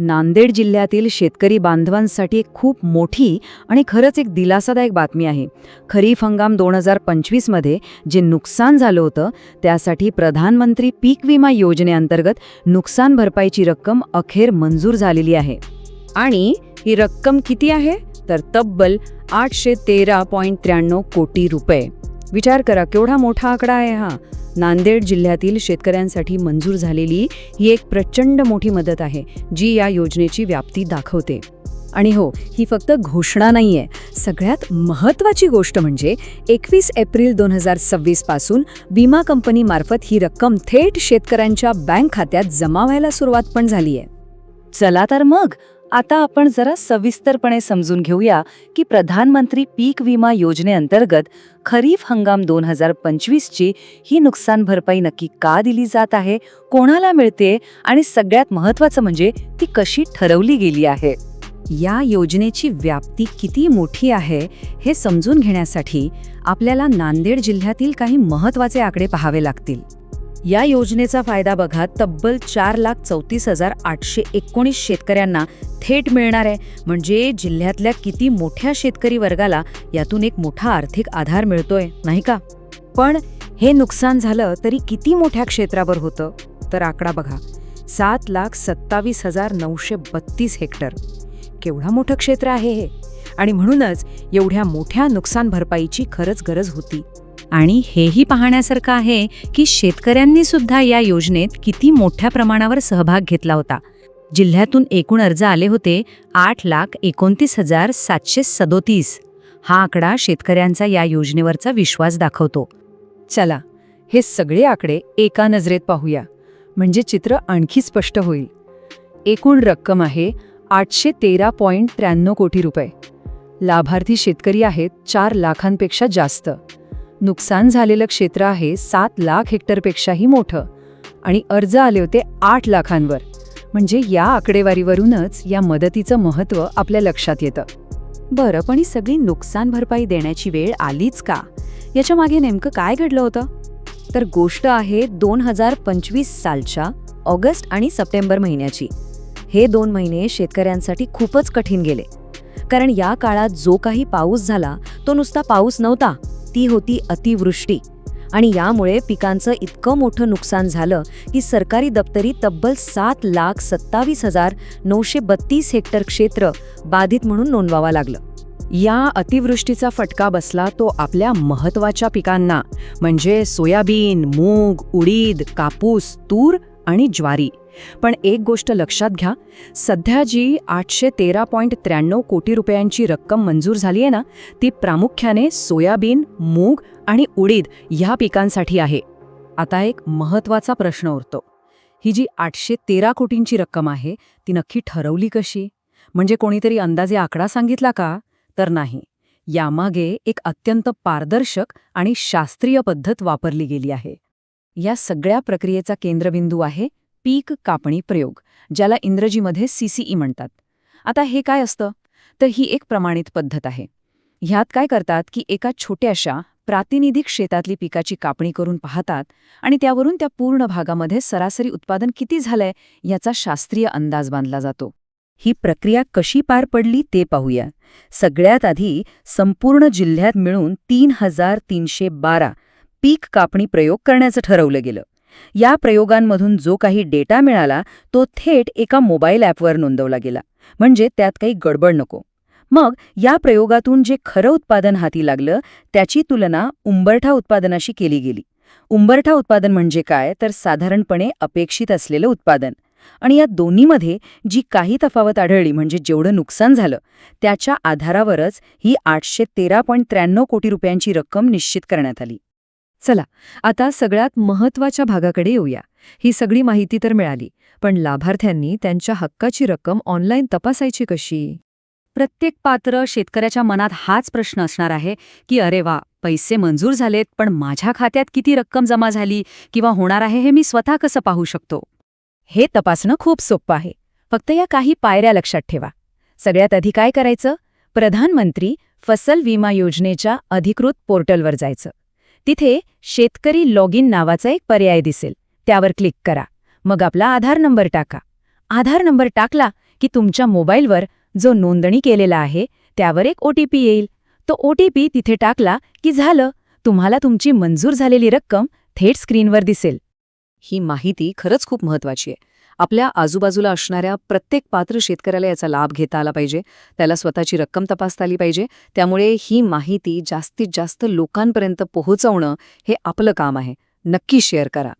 नांदेड जिल्ह्यातील शेतकरी बांधवांसाठी एक खूप मोठी आणि खरंच एक दिलासादायक बातमी आहे. खरीप हंगाम 2025 मध्ये जे नुकसान झालं होतं त्यासाठी प्रधानमंत्री पीक विमा योजनेअंतर्गत नुकसान भरपाईची रक्कम अखेर मंजूर झालेली आहे. आणि ही रक्कम किती आहे तर तब्बल 813.93 कोटी रुपये. विचार करा केवढा मोठा आकडा आहे हा. नांदेड जिल्ह्यातील शेतकऱ्यांसाठी मंजूर झालेली ही एक प्रचंड मोठी मदत आहे जी या योजनेची व्याप्ती दाखवते. आणि हो, ही फक्त घोषणा नाहीये. सगळ्यात महत्त्वाची गोष्ट म्हणजे 21 एप्रिल 2026 पासून विमा कंपनीमार्फत ही रक्कम थेट शेतकऱ्यांच्या बँक खात्यात जमा व्हायला सुरुवात पण झाली आहे. चला तर मग आता आपण जरा सविस्तरपणे समजून घेऊया की प्रधानमंत्री पीक विमा योजनेअंतर्गत खरीप हंगाम 2025 ची ही नुकसान भरपाई नक्की का दिली जात आहे, कोणाला मिळते आणि सगळ्यात महत्त्वाचं म्हणजे ती कशी ठरवली गेली आहे. या योजनेची व्याप्ती किती मोठी आहे हे समजून घेण्यासाठी आपल्याला नांदेड जिल्ह्यातील काही महत्त्वाचे आकडे पाहावे लागतील. या योजनेचा फायदा बघा, तब्बल 4,34,819 शेतकऱ्यांना थेट मिळणार आहे. म्हणजे जिल्ह्यातल्या किती मोठ्या शेतकरी वर्गाला यातून एक मोठा आर्थिक आधार मिळतोय, नाही का? पण हे नुकसान झालं तरी किती मोठ्या क्षेत्रावर होतं तर आकडा बघा, 7,27,932 हेक्टर. केवढा मोठं क्षेत्र आहे हे. आणि म्हणूनच एवढ्या मोठ्या नुकसान भरपाईची खरंच गरज होती. आणि हेही पाहण्यासारखं आहे की शेतकऱ्यांनी सुद्धा या योजनेत किती मोठ्या प्रमाणावर सहभाग घेतला होता. जिल्ह्यातून एकूण अर्ज आले होते 8,29,737. हा आकडा शेतकऱ्यांचा या योजनेवरचा विश्वास दाखवतो. चला हे सगळे आकडे एका नजरेत पाहूया म्हणजे चित्र आणखी स्पष्ट होईल. एकूण रक्कम आहे 813.93 कोटी रुपये. लाभार्थी शेतकरी आहेत 4 लाखांपेक्षा जास्त. नुकसान झालेलं क्षेत्र आहे 7 लाख हेक्टरपेक्षाही मोठं. आणि अर्ज आले होते 8 लाखांवर. म्हणजे या आकडेवारीवरूनच या मदतीचं महत्त्व आपल्या लक्षात येतं. बरं, पण ही सगळी नुकसान भरपाई देण्याची वेळ आलीच का? याच्या मागे नेमकं काय घडलं होतं? तर गोष्ट आहे 2025 सालच्या ऑगस्ट आणि सप्टेंबर महिन्याची. हे 2 महिने शेतकऱ्यांसाठी खूपच कठीण गेले. कारण या काळात जो काही पाऊस झाला तो नुसता पाऊस नव्हता, ती होती अतिवृष्टी. आणि यामुळे पिकांचं इतकं मोठं नुकसान झालं की सरकारी दप्तरी तब्बल 7,27,932 हेक्टर क्षेत्र बाधित म्हणून नोंदवावं लागलं. या अतिवृष्टीचा फटका बसला तो आपल्या महत्त्वाच्या पिकांना म्हणजे सोयाबीन, मूग, उडीद, कापूस, तूर आणि ज्वारी. पण एक गोष्ट लक्षात घ्या, सध्या जी 813.93 कोटी रुपयांची रक्कम मंजूर झाली आहे ना, ती प्रामुख्याने सोयाबीन, मूग आणि उडीद ह्या पिकांसाठी आहे. आता एक महत्त्वाचा प्रश्न उरतो, ही जी 813 कोटींची रक्कम आहे ती नक्की ठरवली कशी? म्हणजे कोणीतरी अंदाजे आकडा सांगितला का? तर नाही. यामागे एक अत्यंत पारदर्शक आणि शास्त्रीय पद्धत वापरली गेली आहे. या सगळ्या प्रक्रियेचा केंद्रबिंदू आहे पीक कापणी प्रयोग, ज्याला इंग्रजीमध्ये CCE म्हणतात. आता हे काय असतं तर ही एक प्रमाणित पद्धत आहे. ह्यात काय करतात की एका छोट्याशा प्रातिनिधिक शेतातली पिकाची कापणी करून पाहतात आणि त्यावरून त्या पूर्ण भागामध्ये सरासरी उत्पादन किती झालंय याचा शास्त्रीय अंदाज बांधला जातो. ही प्रक्रिया कशी पार पडली ते पाहूया. सगळ्यात आधी संपूर्ण जिल्ह्यात मिळून 3,312 पीक कापणी प्रयोग करण्याचं ठरवलं गेलं. या प्रयोगांमधून जो काही डेटा मिळाला तो थेट एका मोबाईल ॲपवर नोंदवला गेला. म्हणजे त्यात काही गडबड नको. मग या प्रयोगातून जे खरं उत्पादन हाती लागलं त्याची तुलना उंबरठा उत्पादनाशी केली गेली. उंबरठा उत्पादन म्हणजे काय तर साधारणपणे अपेक्षित असलेलं उत्पादन. आणि या दोन्हीमध्ये जी काही तफावत आढळली म्हणजे जेवढं नुकसान झालं त्याच्या आधारावरच ही 813.93 कोटी रुपयांची रक्कम निश्चित करण्यात आली. चला आता सगळ्यात महत्त्वाच्या भागाकडे येऊया. ही सगळी माहिती तर मिळाली, पण लाभार्थ्यांनी त्यांच्या हक्काची रक्कम ऑनलाईन तपासायची कशी? प्रत्येक पात्र शेतकऱ्याच्या मनात हाच प्रश्न असणार आहे की अरे वा, पैसे मंजूर झालेत, पण माझ्या खात्यात किती रक्कम जमा झाली किंवा होणार आहे हे मी स्वतः कसं पाहू शकतो? हे तपासणं खूप सोपं आहे. फक्त या काही पायऱ्या लक्षात ठेवा. सगळ्यात आधी काय करायचं? प्रधानमंत्री फसल विमा योजनेच्या अधिकृत पोर्टलवर जायचं. तिथे शेतकरी लॉग इन नावाचा एक पर्याय दिसेल, त्यावर क्लिक करा. मग आपला आधार नंबर टाका. आधार नंबर टाकला की तुमच्या मोबाईलवर जो नोंदणी केलेला आहे त्यावर एक OTP येईल. तो OTP तिथे टाकला की झालं, तुम्हाला तुमची मंजूर झालेली रक्कम थेट स्क्रीनवर दिसेल. ही माहिती खरंच खूप महत्वाची आहे. आपल्या आजूबाजूला असणाऱ्या प्रत्येक पात्र शेतकऱ्याला याचा लाभ घेता आला पाहिजे. त्याला स्वतःची रक्कम तपासता आली पाहिजे. त्यामुळे ही माहिती जास्तीत जास्त लोकांपर्यंत पोहोचवणं हे आपलं काम आहे. नक्की शेअर करा.